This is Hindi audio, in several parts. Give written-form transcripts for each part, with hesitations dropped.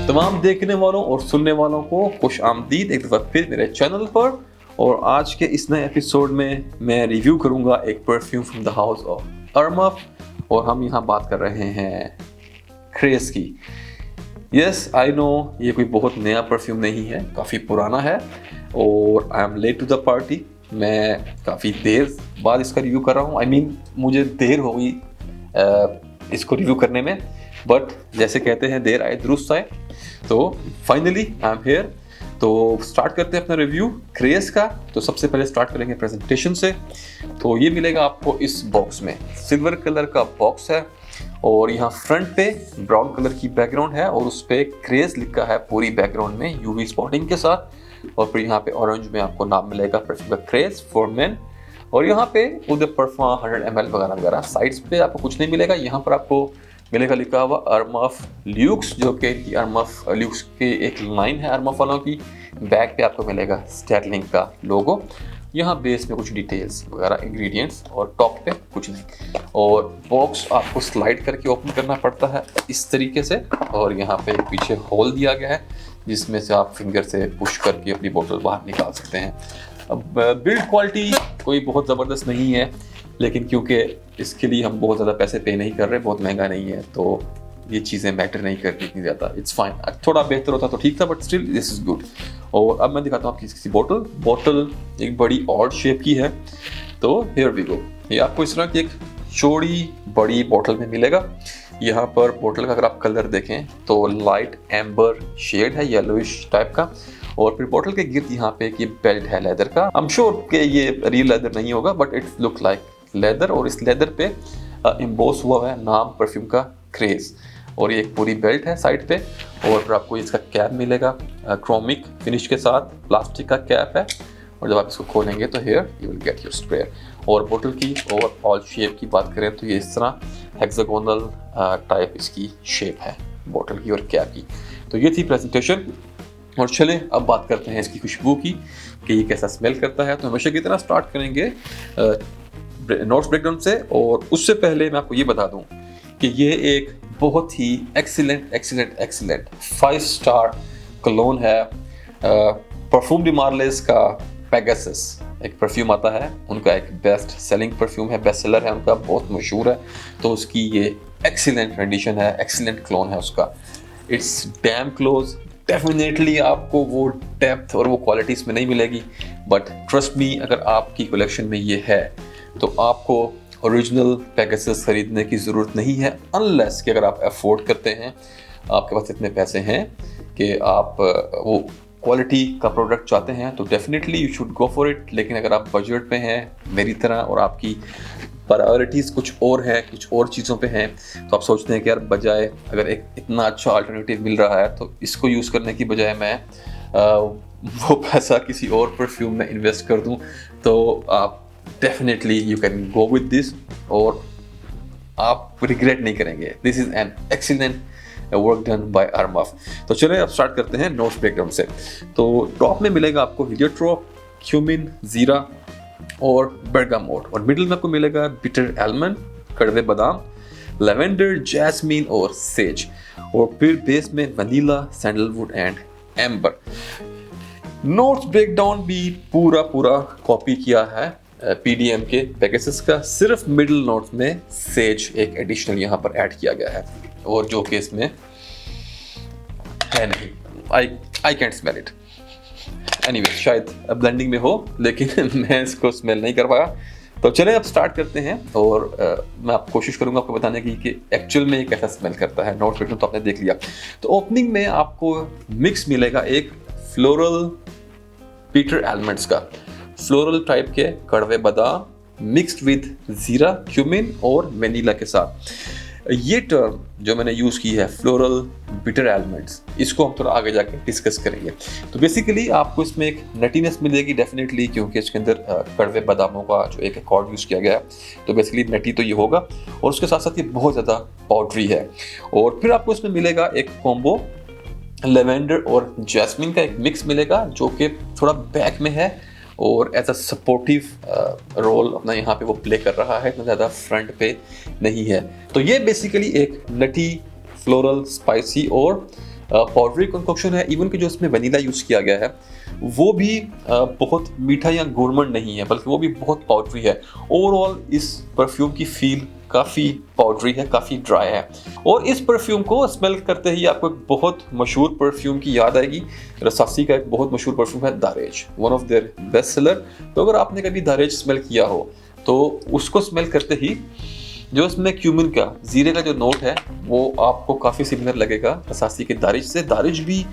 तमाम देखने वालों और सुनने वालों को खुश आमदीद एक दफ़ा फिर मेरे चैनल पर। और आज के इस नए एपिसोड में मैं रिव्यू करूंगा एक perfume from the house of Armaf, और हम यहाँ बात कर रहे हैं क्रेज की। यस आई नो, ये कोई बहुत नया परफ्यूम नहीं है, काफ़ी पुराना है और I am late to the party. मैं काफ़ी देर बाद इसका रिव्यू कर रहा हूँ। मुझे देर हो गई इसको रिव्यू करने में, बट जैसे कहते हैं देर आए दुरुस्त आए, तो फाइनली आई एम हेयर। तो स्टार्ट करते हैं अपना रिव्यू क्रेज का। तो सबसे पहले स्टार्ट करेंगे प्रेजेंटेशन से। तो ये मिलेगा आपको इस बॉक्स में, सिल्वर कलर का बॉक्स है और यहाँ फ्रंट पे ब्राउन कलर की बैकग्राउंड है और उस पर क्रेज लिखा है पूरी बैकग्राउंड में यूवी स्पॉटिंग के साथ। और फिर यहाँ पे ऑरेंज में आपको नाम मिलेगा परफ्यूम का क्रेज फॉर मेन। और यहाँ पे उधर परफ्यूम 100 ml वगैरह वगैरह। साइड्स पे आपको कुछ नहीं मिलेगा, यहाँ पर आपको मिलेगा लिखा हुआ अरमफ ल्यूक्स, जो कि अरमफ ल्यूक्स की एक लाइन है अरमफ वालों की। बैक पे आपको मिलेगा स्टर्लिंग का लोगो। यहाँ बेस में कुछ डिटेल्स वगैरह इंग्रेडिएंट्स और टॉप पे कुछ नहीं। और बॉक्स आपको स्लाइड करके ओपन करना पड़ता है इस तरीके से, और यहाँ पे पीछे होल दिया गया है जिसमें से आप फिंगर से पुश करके अपनी बोतल बाहर निकाल सकते हैं। अब बिल्ड क्वालिटी कोई बहुत ज़बरदस्त नहीं है, लेकिन क्योंकि इसके लिए हम बहुत ज़्यादा पैसे पे नहीं कर रहे, बहुत महंगा नहीं है, तो ये चीज़ें मैटर नहीं करती इतनी ज़्यादा। इट्स फाइन, थोड़ा बेहतर होता तो ठीक था, but still this is good. और अब मैं दिखाता हूँ आपकी किसी बोतल एक बड़ी ऑड शेप की है। तो हियर वी गो। ये आपको इस तरह की एक चौड़ी बड़ी बोतल में मिलेगा। यहाँ पर बोतल का अगर आप कलर देखें तो लाइट एम्बर शेड है, येलोइश टाइप का। और फिर बोतल के गिर्द यहाँ पे ये बेल्ट है लेदर का। आई एम श्योर कि ये रियल लेदर नहीं होगा, but it look like leather. और इस लेदर पे एम्बोस हुआ है नाम परफ्यूम का क्रेज। और ये एक पूरी बेल्ट है साइड पे। और फिर आपको इसका कैप मिलेगा क्रोमिक फिनिश के साथ, प्लास्टिक का कैप है। और जब आप इसको खोलेंगे तो here you will get your spray. और बोतल की ओवरऑल शेप की बात करें तो ये इस तरह हेक्सागोनल टाइप इसकी शेप है बोतल की और कैप की। तो ये थी प्रेजेंटेशन। और चलें अब बात करते हैं इसकी खुशबू की कि ये कैसा स्मेल करता है। तो हमेशा की तरह स्टार्ट करेंगे नोट्स ब्रेकडाउन से। और उससे पहले मैं आपको ये बता दूं कि ये एक बहुत ही एक्सीलेंट 5 स्टार कलोन है। परफ्यूम डी मार्लेस का पेगासस एक परफ्यूम आता है, उनका एक बेस्ट सेलिंग परफ्यूम है, बेस्ट सेलर है उनका, बहुत मशहूर है। तो उसकी ये एक्सीलेंट एडिशन है, एक्सीलेंट क्लोन है उसका। It's damn close. डेफिनेटली आपको वो डेप्थ और वो क्वालिटी इसमें नहीं मिलेगी, बट ट्रस्ट मी, अगर आपकी कलेक्शन में ये है तो आपको ओरिजिनल पेगासस खरीदने की ज़रूरत नहीं है, अनलेस कि अगर आप अफोर्ड करते हैं, आपके पास इतने पैसे हैं कि आप वो क्वालिटी का प्रोडक्ट चाहते हैं, तो definitely you should go for it. लेकिन अगर आप बजट पे हैं मेरी तरह और आपकी प्रायोरिटीज़ कुछ और है, कुछ और चीज़ों पे हैं, तो आप सोचते हैं कि यार बजाय अगर एक इतना अच्छा अल्टरनेटिव मिल रहा है तो इसको यूज़ करने की बजाय मैं वो पैसा किसी और परफ्यूम में इन्वेस्ट कर दूं, तो आप definitely you can go with this और आप रिग्रेट नहीं करेंगे। This is an excellent work done by Armaf. तो चलिए अब स्टार्ट करते हैं नोट्स ब्रेकडाउन से। तो टॉप में मिलेगा आपको हेलियोट्रोप, क्यूमिन, जीरा और bergamot। और मिडिल में आपको मिलेगा बिटर आलमंड, कड़वे बादाम, लेवेंडर, जैस्मीन और सेज। और फिर बेस में vanilla, sandalwood and amber. Notes breakdown भी पूरा कॉपी किया है पीडीएम के पेगासस का, सिर्फ मिडिल नोट्स में सेज एक एडिशनल यहाँ पर ऐड किया गया है, और जो कि इसमें है नहीं। I can't smell it. Anyway, शायद ब्लेंडिंग में हो, लेकिन मैं इसको स्मेल नहीं कर पाया। तो चलें अब स्टार्ट करते हैं। और मैं आप कोशिश करूंगा आपको बताने की कि एक्चुअल में ये कैसा स्मेल करता है। नोट्स ब्रेकडाउन तो आपने देख लिया। तो ओपनिंग में आपको मिक्स मिलेगा एक फ्लोरल पीटर एलमेंट्स का, फ्लोरल टाइप के कड़वे बादाम मिक्स्ड विद जीरा, क्यूमिन और वेनिला के साथ। ये टर्म जो मैंने यूज़ की है फ्लोरल बिटर एलिमेंट्स, इसको हम थोड़ा आगे जाके डिस्कस करेंगे। तो बेसिकली आपको इसमें एक नटीनेस मिलेगी डेफिनेटली, क्योंकि इसके अंदर कड़वे बादामों का जो एक अकॉर्ड यूज़ किया गया है, तो बेसिकली नटी तो ये होगा। और उसके साथ साथ ये बहुत ज़्यादा पाउडरी है। और फिर आपको इसमें मिलेगा एक कॉम्बो लेवेंडर और जैस्मिन का एक मिक्स मिलेगा, जो कि थोड़ा बैक में है और एज अ सपोर्टिव रोल अपना यहाँ पे वो प्ले कर रहा है, इतना ज़्यादा फ्रंट पे नहीं है। तो ये बेसिकली एक नटी, फ्लोरल, स्पाइसी और पाउडरी कंकोक्शन है, इवन कि जो इसमें वनीला यूज़ किया गया है वो भी बहुत मीठा या गोरमंड नहीं है, बल्कि वो भी बहुत पाउडरी है। ओवरऑल इस परफ्यूम की फील काफ़ी पाउडरी है, काफ़ी ड्राई है। और इस परफ्यूम को स्मेल करते ही आपको एक बहुत मशहूर परफ्यूम की याद आएगी। रसासी का एक बहुत मशहूर परफ्यूम है दारेज, one of their best seller. तो अगर आपने कभी दारेज स्मेल किया हो तो उसको स्मेल करते ही जो इसमें क्यूमिन का, जीरे का जो नोट है वो आपको काफ़ी सिमिलर लगेगा रसासी के दारिज से। दारिज भी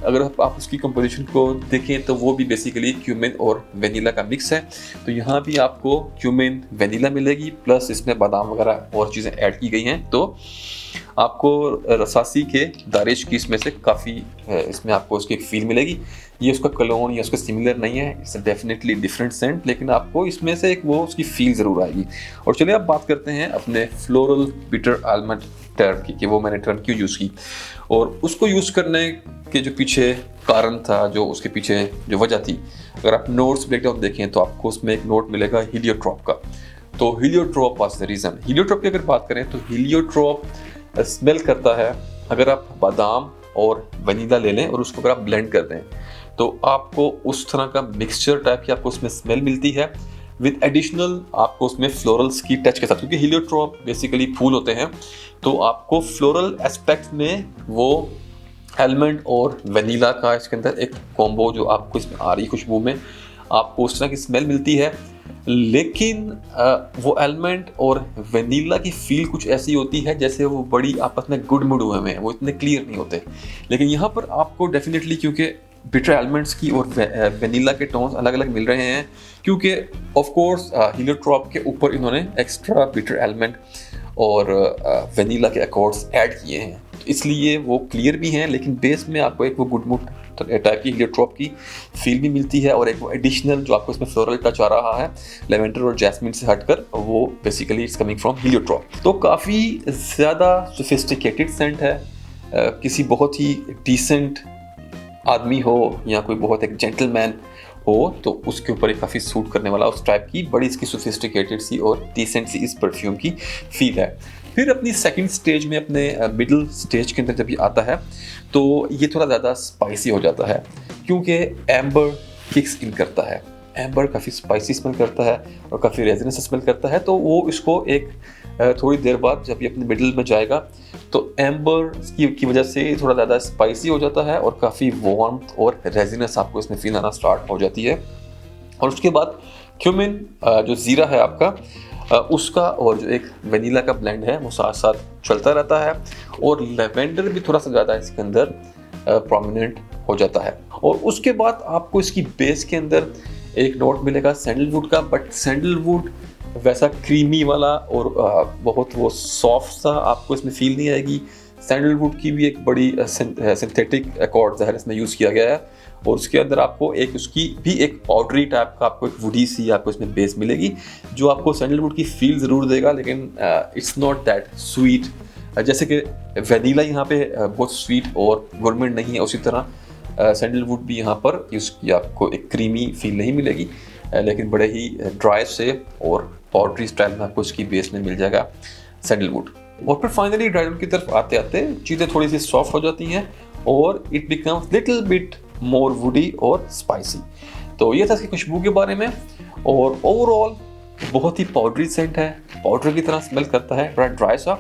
अगर आप उसकी कंपोजिशन को देखें तो वो भी बेसिकली क्यूमिन और वेनिला का मिक्स है। तो यहाँ भी आपको क्यूमिन वेनिला मिलेगी, प्लस इसमें बादाम वगैरह और चीज़ें ऐड की गई हैं। तो आपको रसासी के दारिज की इसमें से काफ़ी इसमें आपको उसकी एक फील मिलेगी। ये उसका कलोन या उसका सिमिलर नहीं है, इट्स डेफिनेटली डिफरेंट सेंट, लेकिन आपको इसमें से एक वो उसकी फील ज़रूर आएगी। और चलिए अब बात करते हैं अपने फ्लोरल बिटर आलमंड टर्म की, कि वो मैंने टर्म क्यों यूज़ की और उसको यूज़ करने के जो पीछे कारण था, जो उसके पीछे जो वजह थी। अगर आप नोट्स ब्रेकडाउन देखें तो आपको उसमें एक नोट मिलेगा हीलियोट्रॉप का। तो हीलियोट्रॉप वाज द रीज़न। हीलियोट्रॉप की अगर बात करें तो हीलियोट्रॉप स्मेल करता है, अगर आप बादाम और वनीला ले लें और उसको अगर आप ब्लेंड कर दें तो आपको उस तरह का मिक्सचर टाइप की आपको उसमें स्मेल मिलती है, विद एडिशनल आपको उसमें फ्लोरल्स की टच के साथ, क्योंकि हीलियोट्रॉप बेसिकली फूल होते हैं। तो आपको फ्लोरल एस्पेक्ट में वो आलमंड और वनीला का इसके अंदर एक कॉम्बो जो आपको इसमें आ रही खुशबू में, आपको उस तरह की स्मेल मिलती है। लेकिन वो आलमंड और वनीला की फील कुछ ऐसी होती है जैसे वो बड़ी आपस में गुड मूड हुए हैं, वो इतने क्लियर नहीं होते। लेकिन यहाँ पर आपको डेफिनेटली, क्योंकि बिटर आलमंड्स की और वनीला के टोन्स अलग अलग मिल रहे हैं, क्योंकि ऑफ कोर्स हीलियोट्रॉप के ऊपर इन्होंने एक्स्ट्रा बिटर आलमंड और वनीला के अकॉर्ड्स ऐड किए हैं, इसलिए वो क्लियर भी हैं। लेकिन बेस में आपको एक वो गुड मूड टाइप की हीलियोट्रॉप की फील भी मिलती है, और एक वो एडिशनल जो आपको इसमें फ्लोरल टच आ रहा है लेवेंडर और जैस्मिन से हटकर, वो बेसिकली इट्स कमिंग फ्रॉम हीलियोट्रॉप। तो काफ़ी ज़्यादा सोफिस्टिकेटेड सेंट है। किसी बहुत ही डिसेंट आदमी हो या कोई बहुत एक जेंटलमैन हो तो उसके ऊपर एक काफ़ी सूट करने वाला उस टाइप की बड़ी इसकी सोफिस्टिकेटेड सी और डिसेंट सी इस परफ्यूम की फील है। फिर अपनी सेकंड स्टेज में, अपने मिडिल स्टेज के अंदर जब ये आता है तो ये थोड़ा ज़्यादा स्पाइसी हो जाता है, क्योंकि एम्बर किक्स इन करता है। एम्बर काफ़ी स्पाइसी स्मेल करता है और काफ़ी रेजिनस स्मेल करता है। तो वो इसको एक थोड़ी देर बाद जब ये अपने मिडिल में जाएगा तो एम्बर की वजह से थोड़ा ज़्यादा स्पाइसी हो जाता है और काफ़ी वार्मथ और रेजिनस आपको इसमें फील आना स्टार्ट हो जाती है। और उसके बाद क्यूमिन जो ज़ीरा है आपका, उसका और जो एक वनीला का ब्लेंड है वो साथ साथ चलता रहता है, और लेवेंडर भी थोड़ा सा ज़्यादा इसके अंदर प्रोमिनेंट हो जाता है। और उसके बाद आपको इसकी बेस के अंदर एक नोट मिलेगा सैंडलवुड का, बट सैंडलवुड वैसा क्रीमी वाला और बहुत वो सॉफ्ट सा आपको इसमें फील नहीं आएगी। सैंडलवुड की भी एक बड़ी सिंथेटिक अकॉर्ड ज़ाहिर इसमें यूज़ किया गया है, और उसके अंदर आपको एक उसकी भी एक पाउडरी टाइप का आपको एक वुडी सी आपको इसमें बेस मिलेगी, जो आपको सैंडलवुड की फील ज़रूर देगा, लेकिन इट्स नॉट दैट स्वीट। जैसे कि वनीला यहाँ पे बहुत स्वीट और गोरमेंट नहीं है, उसी तरह सैंडलवुड भी यहाँ पर यूज़ किया आपको एक क्रीमी फील नहीं मिलेगी, लेकिन बड़े ही ड्राई से और पाउडरी स्टाइल में आपको इसकी बेस में मिल जाएगा सैंडलवुड। और फिर फाइनली ड्राई की तरफ आते आते चीज़ें थोड़ी सी सॉफ्ट हो जाती हैं और it becomes little bit more woody और स्पाइसी। तो ये था इसकी खुशबू के बारे में, और ओवरऑल बहुत ही पाउडरी सेंट है, पाउडर की तरह स्मेल करता है, बड़ा ड्राई सा।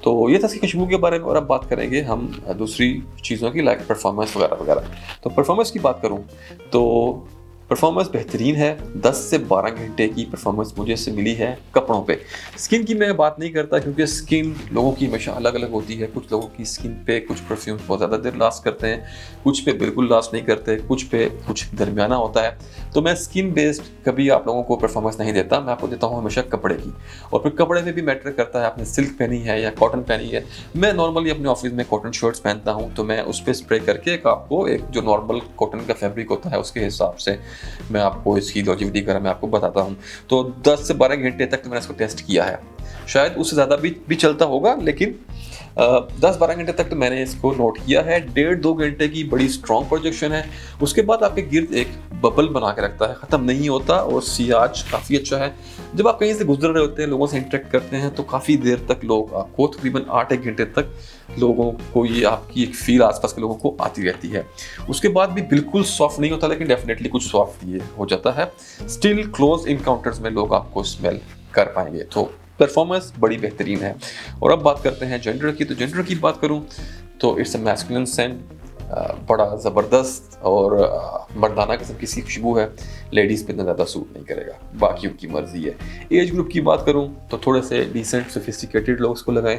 तो ये था इसकी खुशबू के बारे में। और अब बात करेंगे हम दूसरी चीज़ों की, लाइक परफॉर्मेंस वगैरह वगैरह। तो परफॉर्मेंस की बात करूँ तो परफॉर्मेंस बेहतरीन है। 10 से 12 घंटे की परफॉर्मेंस मुझे से मिली है कपड़ों पे। स्किन की मैं बात नहीं करता, क्योंकि स्किन लोगों की हमेशा अलग अलग होती है। कुछ लोगों की स्किन पे कुछ परफ्यूम्स बहुत ज़्यादा देर लास्ट करते हैं, कुछ पे बिल्कुल लास्ट नहीं करते, कुछ पे कुछ दरमियाना होता है। तो मैं स्किन बेस्ड कभी आप लोगों को परफॉर्मेंस नहीं देता, मैं आपको देता हूँ हमेशा कपड़े की। और फिर कपड़े में भी मैटर करता है आपने सिल्क पहनी है या कॉटन पहनी है। मैं नॉर्मली अपने ऑफिस में कॉटन शर्ट्स पहनता हूँ, तो मैं उस पर स्प्रे करके एक आपको एक जो नॉर्मल कॉटन का फैब्रिक होता है उसके हिसाब से मैं आपको इसकी लॉन्जेविटी वगैरह मैं आपको बताता हूँ। तो 10 से 12 घंटे तक मैंने इसको टेस्ट किया है, शायद उससे ज़्यादा भी चलता होगा, लेकिन 10-12 घंटे तक तो मैंने इसको नोट किया है। 1.5-2 घंटे की बड़ी स्ट्रॉन्ग प्रोजेक्शन है। उसके बाद आपके गिर्द एक बबल बना के रखता है, ख़त्म नहीं होता और सियाज काफ़ी अच्छा है। जब आप कहीं से गुजर रहे होते हैं, लोगों से इंटरेक्ट करते हैं, तो काफ़ी देर तक लोग आपको तकरीबन 8-1 घंटे तक लोगों को ये आपकी एक फील आसपास के लोगों को आती रहती है। उसके बाद भी बिल्कुल सॉफ्ट नहीं होता, लेकिन डेफिनेटली कुछ सॉफ्ट ये हो जाता है। स्टिल क्लोज इनकाउंटर्स में लोग आपको स्मेल कर पाएंगे, तो परफॉर्मेंस बड़ी बेहतरीन है। और अब बात करते हैं जेंडर की। तो जेंडर की बात करूं तो इट्स अ मैस्कुलिन सेंट, बड़ा ज़बरदस्त और मर्दाना किस्म की सी खुशबू है। लेडीज़ पे इतना ज़्यादा सूट नहीं करेगा, बाकी उनकी मर्जी है। एज ग्रुप की बात करूं तो थोड़े से डिसेंट सोफिस्टिकेटेड लोग इसको लगाएं।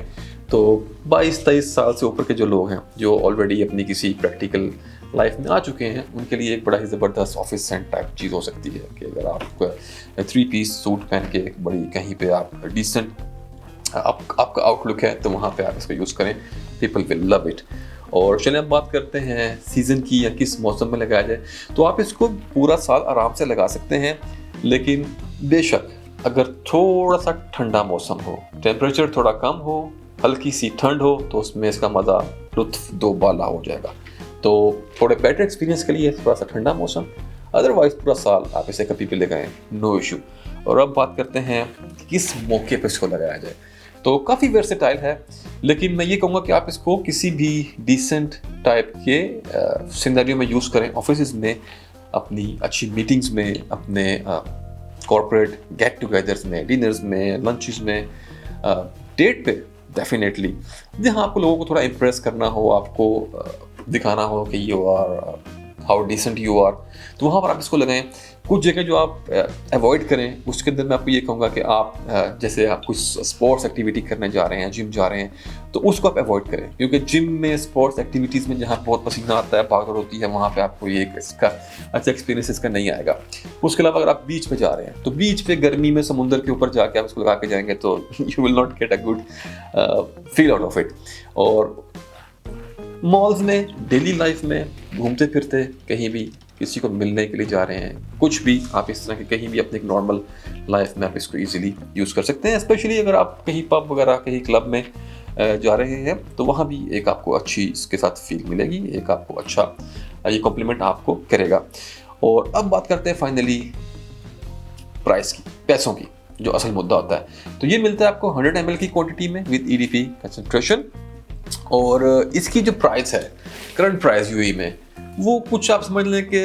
तो 22-23 साल से ऊपर के जो लोग हैं, जो ऑलरेडी अपनी किसी प्रैक्टिकल लाइफ में आ चुके हैं, उनके लिए एक बड़ा ही ज़बरदस्त ऑफिस सेंट टाइप चीज़ हो सकती है कि अगर आप 3 पीस सूट पहन के बड़ी कहीं पे आप डिसेंट आपका आउटलुक है, तो वहाँ पे आप इसको यूज़ करें, पीपल विल लव इट। और चलिए अब बात करते हैं सीज़न की, या किस मौसम में लगाया जाए। तो आप इसको पूरा साल आराम से लगा सकते हैं, लेकिन बेशक अगर थोड़ा सा ठंडा मौसम हो, टेम्परेचर थोड़ा कम हो, हल्की सी ठंड हो, तो उसमें इसका मज़ा लुत्फ दो बाला हो जाएगा। तो थोड़े बेटर एक्सपीरियंस के लिए थोड़ा सा ठंडा मौसम, अदरवाइज पूरा साल आप इसे कभी भी लगाएं, नो इशू। और अब बात करते हैं किस मौके पर इसको लगाया जाए। तो काफ़ी वर्सेटाइल है, लेकिन मैं ये कहूँगा कि आप इसको किसी भी डिसेंट टाइप के सिनेरियो में यूज़ करें। ऑफिस में, अपनी अच्छी मीटिंग्स में, अपने कॉर्पोरेट गेट टुगेदर्स में, डिनर्स में, लंचेस में, डेट पे डेफिनेटली, जहाँ आपको लोगों को थोड़ा इम्प्रेस करना हो, आपको दिखाना हो कि you are how decent you are, तो वहाँ पर आप इसको लगाएं। कुछ जगह जो आप अवॉइड करें, उसके अंदर मैं आपको ये कहूँगा कि आप जैसे आप कुछ स्पोर्ट्स एक्टिविटी करने जा रहे हैं, जिम जा रहे हैं, तो उसको आप अवॉइड करें, क्योंकि जिम में, स्पोर्ट्स एक्टिविटीज़ में जहाँ बहुत पसीना आता है, भागदौड़ होती है, वहाँ पे आपको ये इसका अच्छा एक्सपीरियंस इसका नहीं आएगा। उसके अलावा अगर आप बीच पे जा रहे हैं, तो बीच पे गर्मी में समुंदर के ऊपर जाके आप इसको लगा के जाएंगे, तो you will not get a good feel out of it. और मॉल्स में, डेली लाइफ में घूमते फिरते कहीं भी किसी को मिलने के लिए जा रहे हैं, कुछ भी आप इस तरह के कहीं भी अपने एक नॉर्मल लाइफ में आप इसको इजीली यूज़ कर सकते हैं। स्पेशली अगर आप कहीं पब वगैरह, कहीं क्लब में जा रहे हैं, तो वहाँ भी एक आपको अच्छी इसके साथ फील मिलेगी, एक आपको अच्छा ये कॉम्प्लीमेंट आपको करेगा। और अब बात करते हैं फाइनली प्राइस की, पैसों की, जो असल मुद्दा होता है। तो ये मिलता है आपको 100 ml की क्वांटिटी में विद EDP कंसंट्रेशन। और इसकी जो प्राइस है, करंट प्राइस यूएई में, वो कुछ आप समझ लें कि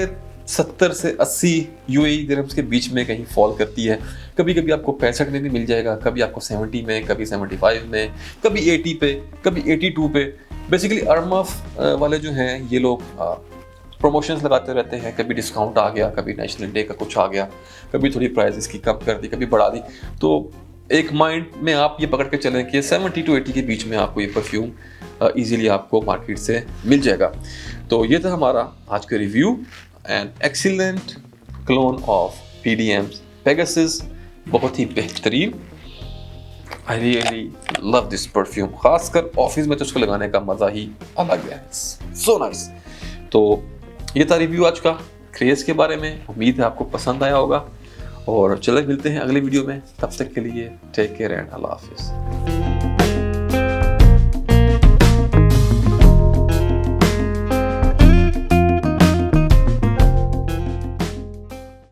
70 से 80 यूएई दिरहम्स के बीच में कहीं फॉल करती है। कभी कभी आपको 65 में भी मिल जाएगा, कभी आपको 70 में, कभी 75 में, कभी 80 पे, कभी 82 पे। बेसिकली अरमफ वाले जो हैं, ये लोग प्रमोशंस लगाते रहते हैं, कभी डिस्काउंट आ गया, कभी नेशनल डे का कुछ आ गया, कभी थोड़ी प्राइस इसकी कम कर दी, कभी बढ़ा दी। तो एक माइंड में आप ये पकड़ के चलें कि 70 to 80 के बीच में आपको ये परफ्यूम इजीली आपको मार्केट से मिल जाएगा। तो ये था हमारा आज का review, and excellent clone of PDM's Pegasus, बहुत ही बेहतरीन। I really love this perfume, खासकर ऑफिस में तो उसको लगाने का मज़ा ही अलग है, सो नाइस। तो ये था रिव्यू आज का क्रेज़ के बारे में। उम्मीद है आपको पसंद आया होगा, और चले मिलते हैं अगले वीडियो में। तब तक के लिए टेक केयर एंड अल्लाह हाफिज़।